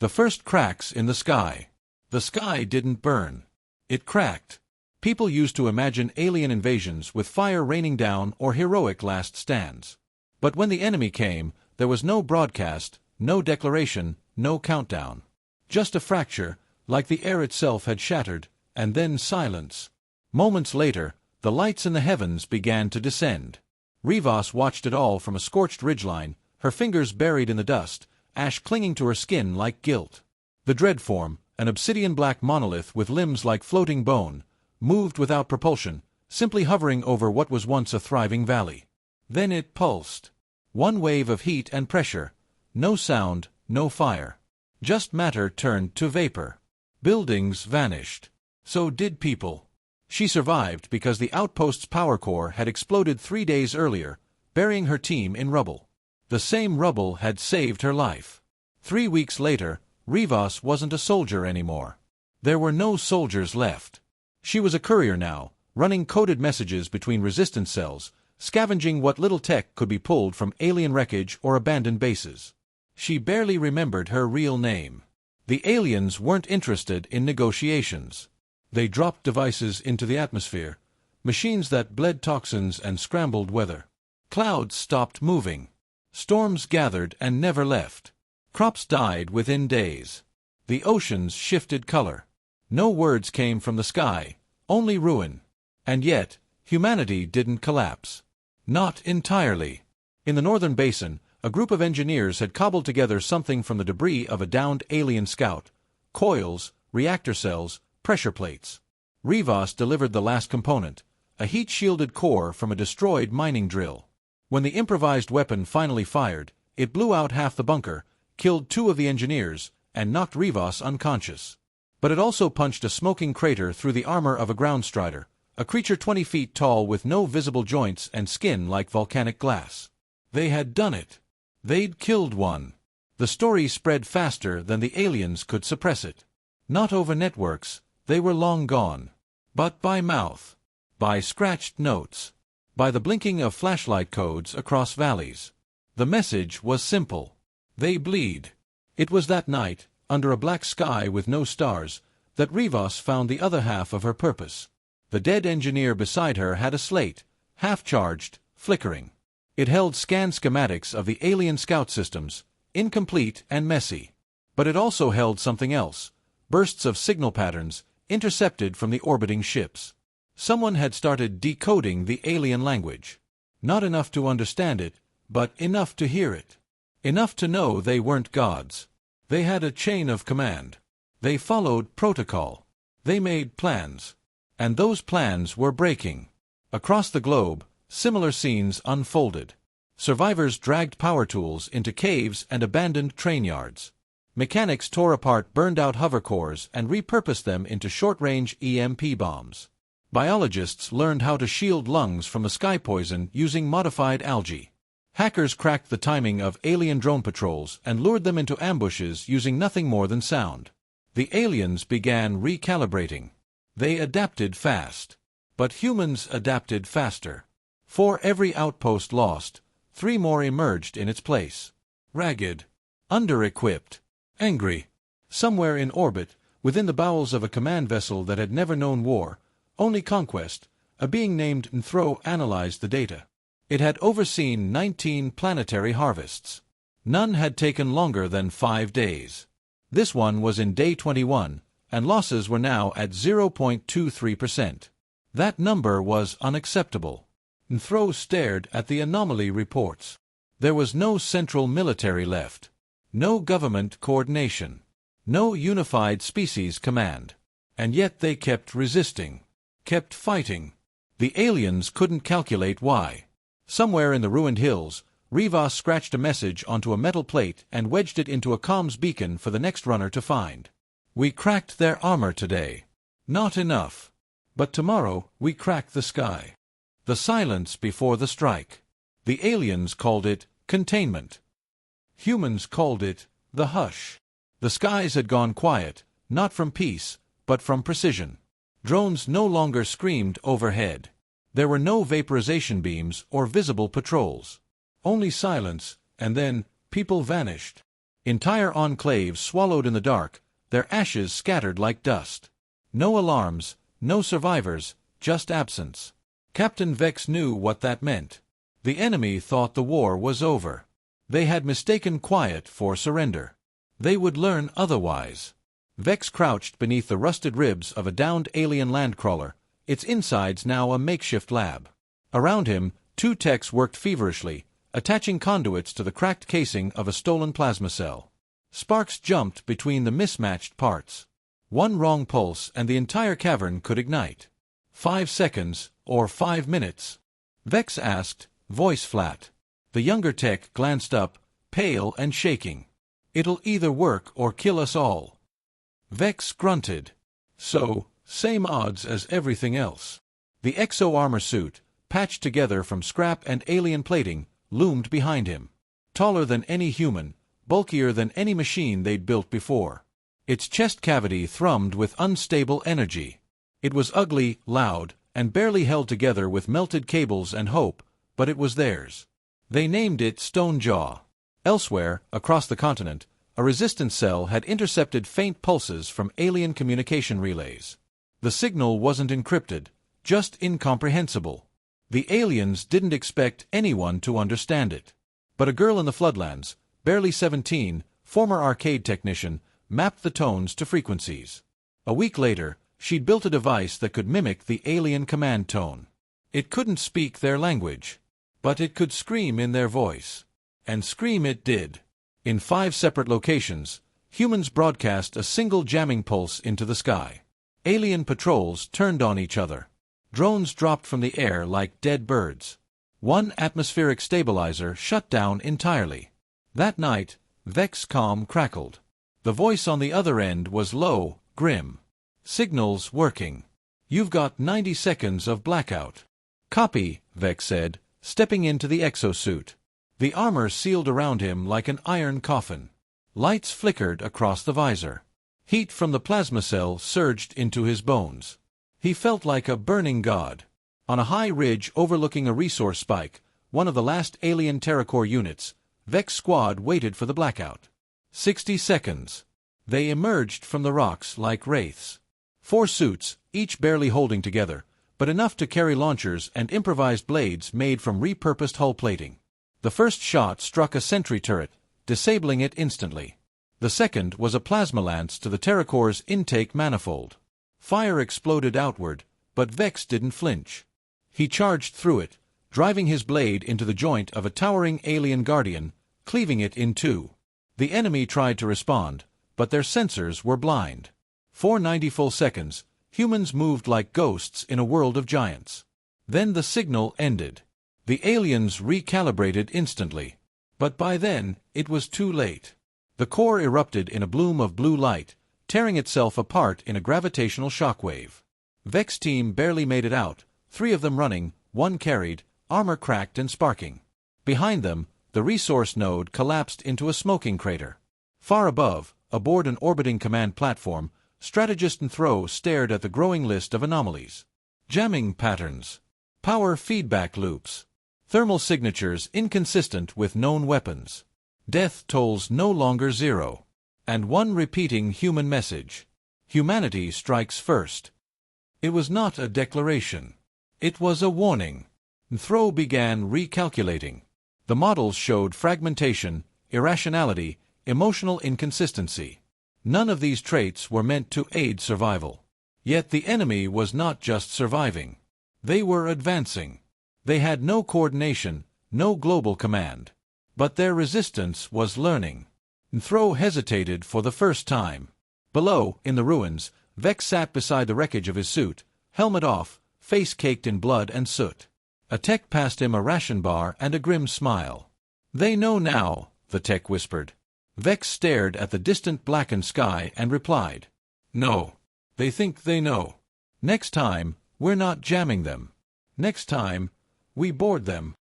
The first cracks in the sky. The sky didn't burn. It cracked. People used to imagine alien invasions with fire raining down or heroic last stands. But when the enemy came, there was no broadcast, no declaration, no countdown. Just a fracture, like the air itself had shattered, and then silence. Moments later, the lights in the heavens began to descend. Rivas watched it all from a scorched ridgeline, her fingers buried in the dust, ash clinging to her skin like guilt. The Dreadform, an obsidian-black monolith with limbs like floating bone, moved without propulsion, simply hovering over what was once a thriving valley. Then it pulsed. One wave of heat and pressure. No sound, no fire. Just matter turned to vapor. Buildings vanished. So did people. She survived because the outpost's power core had exploded 3 days earlier, burying her team in rubble. The same rubble had saved her life. 3 weeks later, Rivas wasn't a soldier anymore. There were no soldiers left. She was a courier now, running coded messages between resistance cells, scavenging what little tech could be pulled from alien wreckage or abandoned bases. She barely remembered her real name. The aliens weren't interested in negotiations. They dropped devices into the atmosphere, machines that bled toxins and scrambled weather. Clouds stopped moving. Storms gathered and never left. Crops died within days. The oceans shifted color. No words came from the sky, only ruin. And yet, humanity didn't collapse. Not entirely. In the northern basin, a group of engineers had cobbled together something from the debris of a downed alien scout: coils, reactor cells, pressure plates. Rivas delivered the last component, a heat-shielded core from a destroyed mining drill. When the improvised weapon finally fired, it blew out half the bunker, killed 2 of the engineers, and knocked Rivas unconscious. But it also punched a smoking crater through the armor of a ground strider, a creature 20 feet tall with no visible joints and skin like volcanic glass. They had done it. They'd killed one. The story spread faster than the aliens could suppress it. Not over networks, they were long gone. But by mouth. By scratched notes. By the blinking of flashlight codes across valleys. The message was simple. They bleed. It was that night, under a black sky with no stars, that Rivas found the other half of her purpose. The dead engineer beside her had a slate, half-charged, flickering. It held scanned schematics of the alien scout systems, incomplete and messy. But it also held something else, bursts of signal patterns, intercepted from the orbiting ships. Someone had started decoding the alien language. Not enough to understand it, but enough to hear it. Enough to know they weren't gods. They had a chain of command. They followed protocol. They made plans. And those plans were breaking. Across the globe, similar scenes unfolded. Survivors dragged power tools into caves and abandoned train yards. Mechanics tore apart burned-out hover cores and repurposed them into short-range EMP bombs. Biologists learned how to shield lungs from the sky poison using modified algae. Hackers cracked the timing of alien drone patrols and lured them into ambushes using nothing more than sound. The aliens began recalibrating. They adapted fast. But humans adapted faster. For every outpost lost, 3 more emerged in its place. Ragged. Under-equipped. Angry. Somewhere in orbit, within the bowels of a command vessel that had never known war, only conquest, a being named Nthro analyzed the data. It had overseen 19 planetary harvests. None had taken longer than 5 days. This one was in day 21, and losses were now at 0.23%. That number was unacceptable. Nthro stared at the anomaly reports. There was no central military left. No government coordination. No unified species command. And yet they kept resisting. Kept fighting. The aliens couldn't calculate why. Somewhere in the ruined hills, Rivas scratched a message onto a metal plate and wedged it into a comms beacon for the next runner to find. We cracked their armor today. Not enough. But tomorrow we crack the sky. The silence before the strike. The aliens called it containment. Humans called it the hush. The skies had gone quiet, not from peace, but from precision. Drones no longer screamed overhead. There were no vaporization beams or visible patrols. Only silence, and then people vanished. Entire enclaves swallowed in the dark, their ashes scattered like dust. No alarms, no survivors, just absence. Captain Vex knew what that meant. The enemy thought the war was over. They had mistaken quiet for surrender. They would learn otherwise. Vex crouched beneath the rusted ribs of a downed alien landcrawler, its insides now a makeshift lab. Around him, 2 techs worked feverishly, attaching conduits to the cracked casing of a stolen plasma cell. Sparks jumped between the mismatched parts. One wrong pulse and the entire cavern could ignite. 5 seconds, or 5 minutes? Vex asked, voice flat. The younger tech glanced up, pale and shaking. It'll either work or kill us all. Vex grunted. So, same odds as everything else. The exo-armor suit, patched together from scrap and alien plating, loomed behind him. Taller than any human, bulkier than any machine they'd built before. Its chest cavity thrummed with unstable energy. It was ugly, loud, and barely held together with melted cables and hope, but it was theirs. They named it Stonejaw. Elsewhere, across the continent, a resistance cell had intercepted faint pulses from alien communication relays. The signal wasn't encrypted, just incomprehensible. The aliens didn't expect anyone to understand it. But a girl in the Floodlands, barely 17, former arcade technician, mapped the tones to frequencies. A week later, she'd built a device that could mimic the alien command tone. It couldn't speak their language, but it could scream in their voice. And scream it did. In 5 separate locations, humans broadcast a single jamming pulse into the sky. Alien patrols turned on each other. Drones dropped from the air like dead birds. One atmospheric stabilizer shut down entirely. That night, Vex's comm crackled. The voice on the other end was low, grim. Signals working. You've got 90 seconds of blackout. Copy, Vex said, stepping into the exosuit. The armor sealed around him like an iron coffin. Lights flickered across the visor. Heat from the plasma cell surged into his bones. He felt like a burning god. On a high ridge overlooking a resource spike, one of the last alien TerraCore units, Vex squad waited for the blackout. 60 seconds. They emerged from the rocks like wraiths. 4 suits, each barely holding together, but enough to carry launchers and improvised blades made from repurposed hull plating. The first shot struck a sentry turret, disabling it instantly. The second was a plasma lance to the TerraCore's intake manifold. Fire exploded outward, but Vex didn't flinch. He charged through it, driving his blade into the joint of a towering alien guardian, cleaving it in 2. The enemy tried to respond, but their sensors were blind. For 90 full seconds, humans moved like ghosts in a world of giants. Then the signal ended. The aliens recalibrated instantly. But by then, it was too late. The core erupted in a bloom of blue light, tearing itself apart in a gravitational shockwave. Vex's team barely made it out, 3 of them running, 1 carried, armor cracked and sparking. Behind them, the resource node collapsed into a smoking crater. Far above, aboard an orbiting command platform, Strategist and Throw stared at the growing list of anomalies. Jamming patterns. Power feedback loops. Thermal signatures inconsistent with known weapons. Death tolls no longer 0. And 1 repeating human message. Humanity strikes first. It was not a declaration. It was a warning. Throw began recalculating. The models showed fragmentation, irrationality, emotional inconsistency. None of these traits were meant to aid survival. Yet the enemy was not just surviving. They were advancing. They had no coordination, no global command. But their resistance was learning. Throw hesitated for the first time. Below, in the ruins, Vex sat beside the wreckage of his suit, helmet off, face caked in blood and soot. A tech passed him a ration bar and a grim smile. "They know now," the tech whispered. Vex stared at the distant blackened sky and replied, "No. They think they know. Next time, we're not jamming them. Next time, we board them."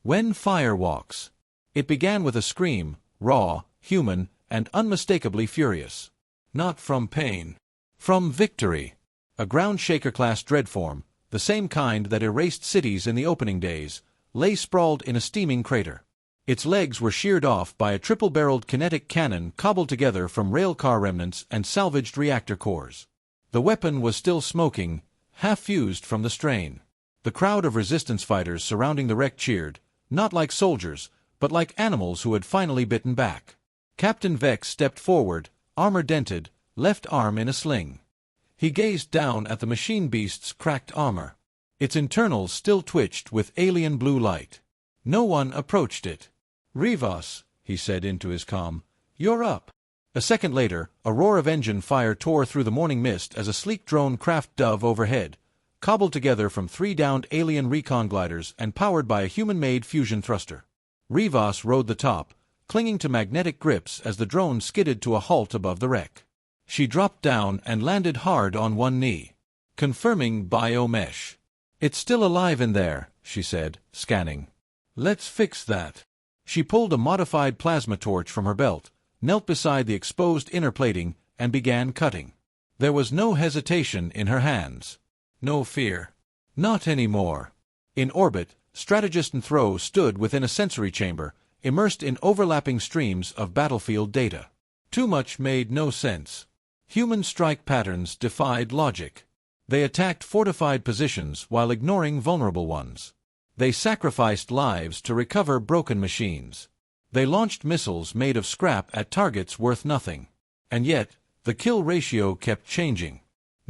When fire walks. It began with a scream, raw, human, and unmistakably furious. Not from pain. From victory. A ground shaker-class dreadform, the same kind that erased cities in the opening days, lay sprawled in a steaming crater. Its legs were sheared off by a triple-barreled kinetic cannon cobbled together from railcar remnants and salvaged reactor cores. The weapon was still smoking, half-fused from the strain. The crowd of resistance fighters surrounding the wreck cheered, not like soldiers, but like animals who had finally bitten back. Captain Vex stepped forward, armor dented, left arm in a sling. He gazed down at the machine beast's cracked armor. Its internals still twitched with alien blue light. No one approached it. "Rivas," he said into his comm, "you're up." A second later, a roar of engine fire tore through the morning mist as a sleek drone craft dove overhead, cobbled together from 3 downed alien recon gliders and powered by a human-made fusion thruster. Rivas rode the top, clinging to magnetic grips as the drone skidded to a halt above the wreck. She dropped down and landed hard on one knee. Confirming biomesh. "It's still alive in there," she said, scanning. "Let's fix that." She pulled a modified plasma torch from her belt, knelt beside the exposed inner plating, and began cutting. There was no hesitation in her hands. No fear. Not anymore. In orbit, strategist and Throw stood within a sensory chamber, immersed in overlapping streams of battlefield data. Too much made no sense. Human strike patterns defied logic. They attacked fortified positions while ignoring vulnerable ones. They sacrificed lives to recover broken machines. They launched missiles made of scrap at targets worth nothing. And yet, the kill ratio kept changing.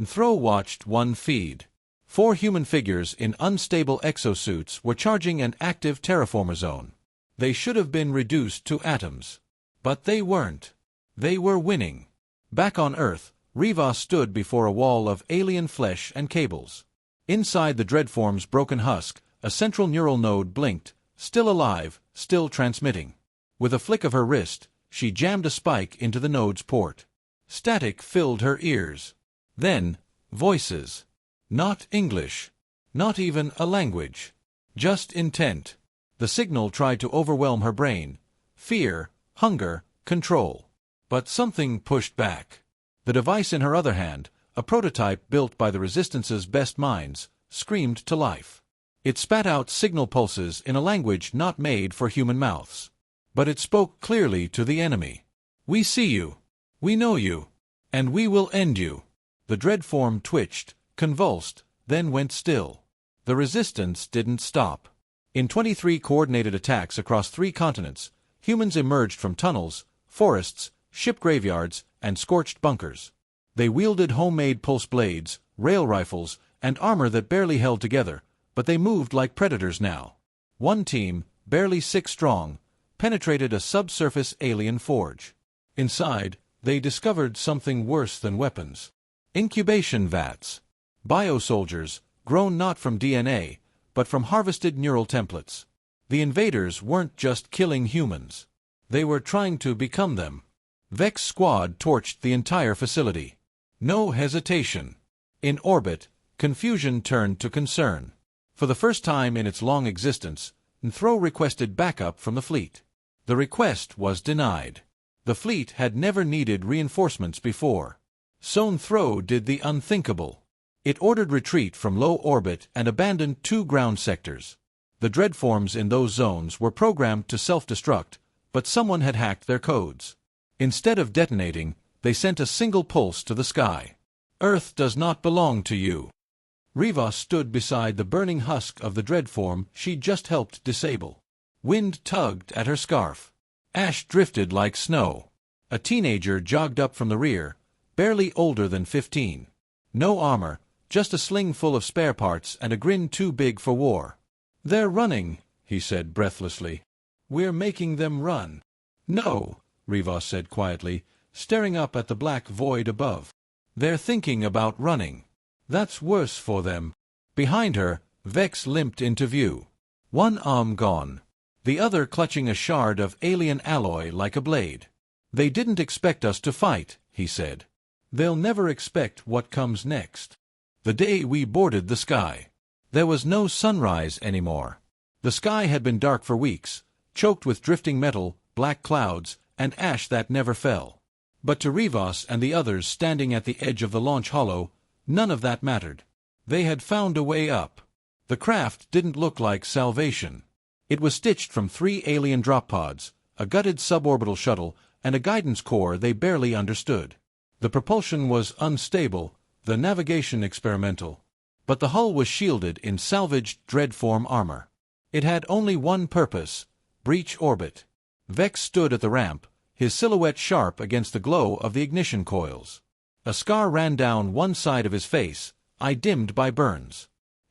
Throw watched one feed. 4 human figures in unstable exosuits were charging an active terraformer zone. They should have been reduced to atoms. But they weren't. They were winning. Back on Earth, Rivas stood before a wall of alien flesh and cables. Inside the Dreadform's broken husk, a central neural node blinked, still alive, still transmitting. With a flick of her wrist, she jammed a spike into the node's port. Static filled her ears. Then, voices. Not English. Not even a language. Just intent. The signal tried to overwhelm her brain. Fear, hunger, control. But something pushed back. The device in her other hand, a prototype built by the Resistance's best minds, screamed to life. It spat out signal pulses in a language not made for human mouths. But it spoke clearly to the enemy. "We see you. We know you. And we will end you." The Dreadform twitched, convulsed, then went still. The Resistance didn't stop. In 23 coordinated attacks across 3 continents, humans emerged from tunnels, forests, ship graveyards, and scorched bunkers. They wielded homemade pulse blades, rail rifles, and armor that barely held together, but they moved like predators now. One team, barely 6 strong, penetrated a subsurface alien forge. Inside, they discovered something worse than weapons. Incubation vats. Biosoldiers, grown not from DNA, but from harvested neural templates. The invaders weren't just killing humans. They were trying to become them. Vex Squad torched the entire facility. No hesitation. In orbit, confusion turned to concern. For the first time in its long existence, Throw requested backup from the fleet. The request was denied. The fleet had never needed reinforcements before. So Throw did the unthinkable. It ordered retreat from low orbit and abandoned 2 ground sectors. The Dreadforms in those zones were programmed to self-destruct, but someone had hacked their codes. Instead of detonating, they sent a single pulse to the sky. "Earth does not belong to you." Rivas stood beside the burning husk of the Dreadform she'd just helped disable. Wind tugged at her scarf. Ash drifted like snow. A teenager jogged up from the rear, barely older than 15. No armor, just a sling full of spare parts and a grin too big for war. "They're running," he said breathlessly. "We're making them run." "No," Rivas said quietly, staring up at the black void above. "They're thinking about running. That's worse for them." Behind her, Vex limped into view. One arm gone. The other clutching a shard of alien alloy like a blade. "They didn't expect us to fight," he said. "They'll never expect what comes next." The day we boarded the sky. There was no sunrise anymore. The sky had been dark for weeks, choked with drifting metal, black clouds, and ash that never fell. But to Rivas and the others standing at the edge of the launch hollow, none of that mattered. They had found a way up. The craft didn't look like salvation. It was stitched from 3 alien drop pods, a gutted suborbital shuttle, and a guidance core they barely understood. The propulsion was unstable, the navigation experimental. But the hull was shielded in salvaged dreadform armor. It had only one purpose: breach orbit. Vex stood at the ramp, his silhouette sharp against the glow of the ignition coils. A scar ran down one side of his face, eye dimmed by burns.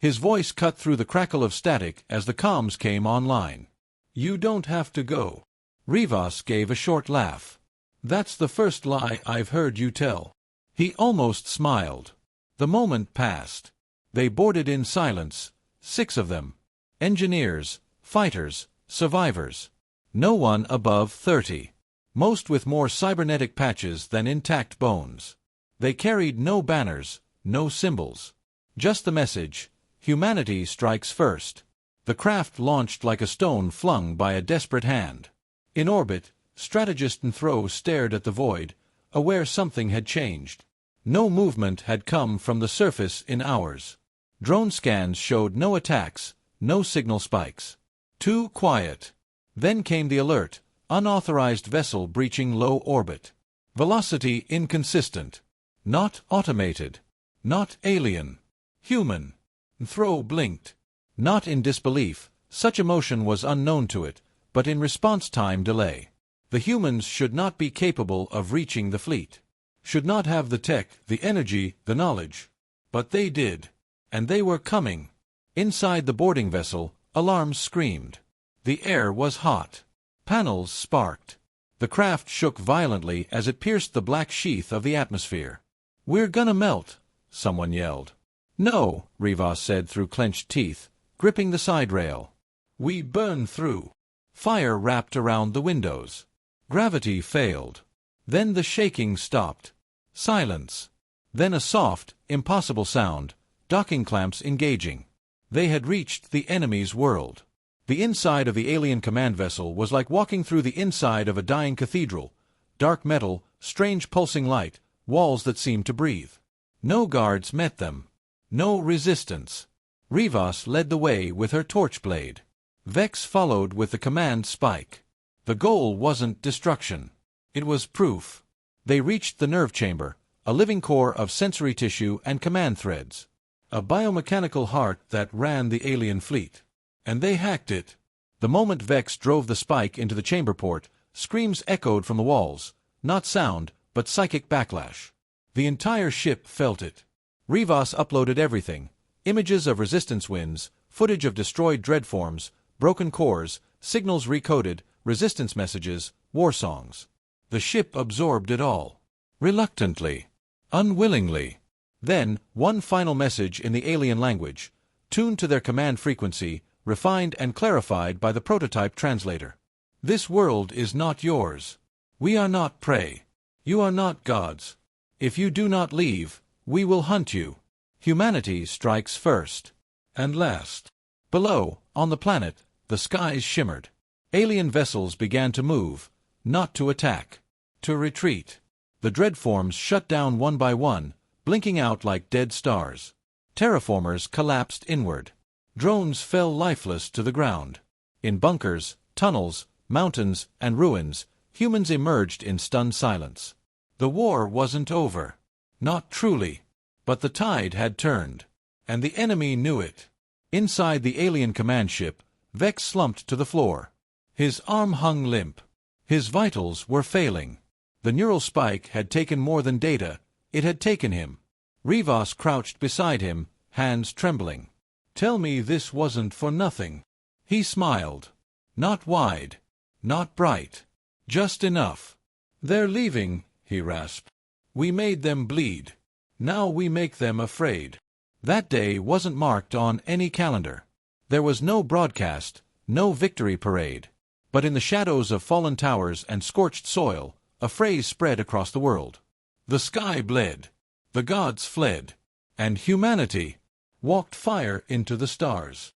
His voice cut through the crackle of static as the comms came online. "You don't have to go." Rivas gave a short laugh. "That's the first lie I've heard you tell." He almost smiled. The moment passed. They boarded in silence, 6 of them. Engineers, fighters, survivors. No one above 30. Most with more cybernetic patches than intact bones. They carried no banners, no symbols. Just the message: humanity strikes first. The craft launched like a stone flung by a desperate hand. In orbit, strategist Thro stared at the void, aware something had changed. No movement had come from the surface in hours. Drone scans showed no attacks, no signal spikes. Too quiet. Then came the alert: unauthorized vessel breaching low orbit. Velocity inconsistent. Not automated. Not alien. Human. Thro blinked. Not in disbelief, such emotion was unknown to it, but in response time delay. The humans should not be capable of reaching the fleet. Should not have the tech, the energy, the knowledge. But they did. And they were coming. Inside the boarding vessel, alarms screamed. The air was hot. Panels sparked. The craft shook violently as it pierced the black sheath of the atmosphere. "We're gonna melt," someone yelled. "No," Rivas said through clenched teeth, gripping the side rail. "We burn through." Fire wrapped around the windows. Gravity failed. Then the shaking stopped. Silence. Then a soft, impossible sound, docking clamps engaging. They had reached the enemy's world. The inside of the alien command vessel was like walking through the inside of a dying cathedral. Dark metal, strange pulsing light, walls that seemed to breathe. No guards met them. No resistance. Rivas led the way with her torchblade. Vex followed with the command spike. The goal wasn't destruction. It was proof. They reached the nerve chamber, a living core of sensory tissue and command threads. A biomechanical heart that ran the alien fleet. And they hacked it. The moment Vex drove the spike into the chamber port, screams echoed from the walls, not sound, but psychic backlash. The entire ship felt it. Rivas uploaded everything: images of resistance winds, footage of destroyed dreadforms, broken cores, signals recoded, resistance messages, war songs. The ship absorbed it all. Reluctantly. Unwillingly. Then, one final message in the alien language, tuned to their command frequency, refined and clarified by the prototype translator. "This world is not yours. We are not prey. You are not gods. If you do not leave, we will hunt you. Humanity strikes first. And last." Below, on the planet, the skies shimmered. Alien vessels began to move, not to attack, to retreat. The dreadforms shut down one by one, blinking out like dead stars. Terraformers collapsed inward. Drones fell lifeless to the ground. In bunkers, tunnels, mountains, and ruins, humans emerged in stunned silence. The war wasn't over. Not truly. But the tide had turned. And the enemy knew it. Inside the alien command ship, Vex slumped to the floor. His arm hung limp. His vitals were failing. The neural spike had taken more than data, it had taken him. Rivas crouched beside him, hands trembling. "Tell me this wasn't for nothing." He smiled. Not wide. Not bright. Just enough. "They're leaving," he rasped. "We made them bleed. Now we make them afraid." That day wasn't marked on any calendar. There was no broadcast, no victory parade. But in the shadows of fallen towers and scorched soil, a phrase spread across the world. The sky bled. The gods fled. And humanity walked fire into the stars.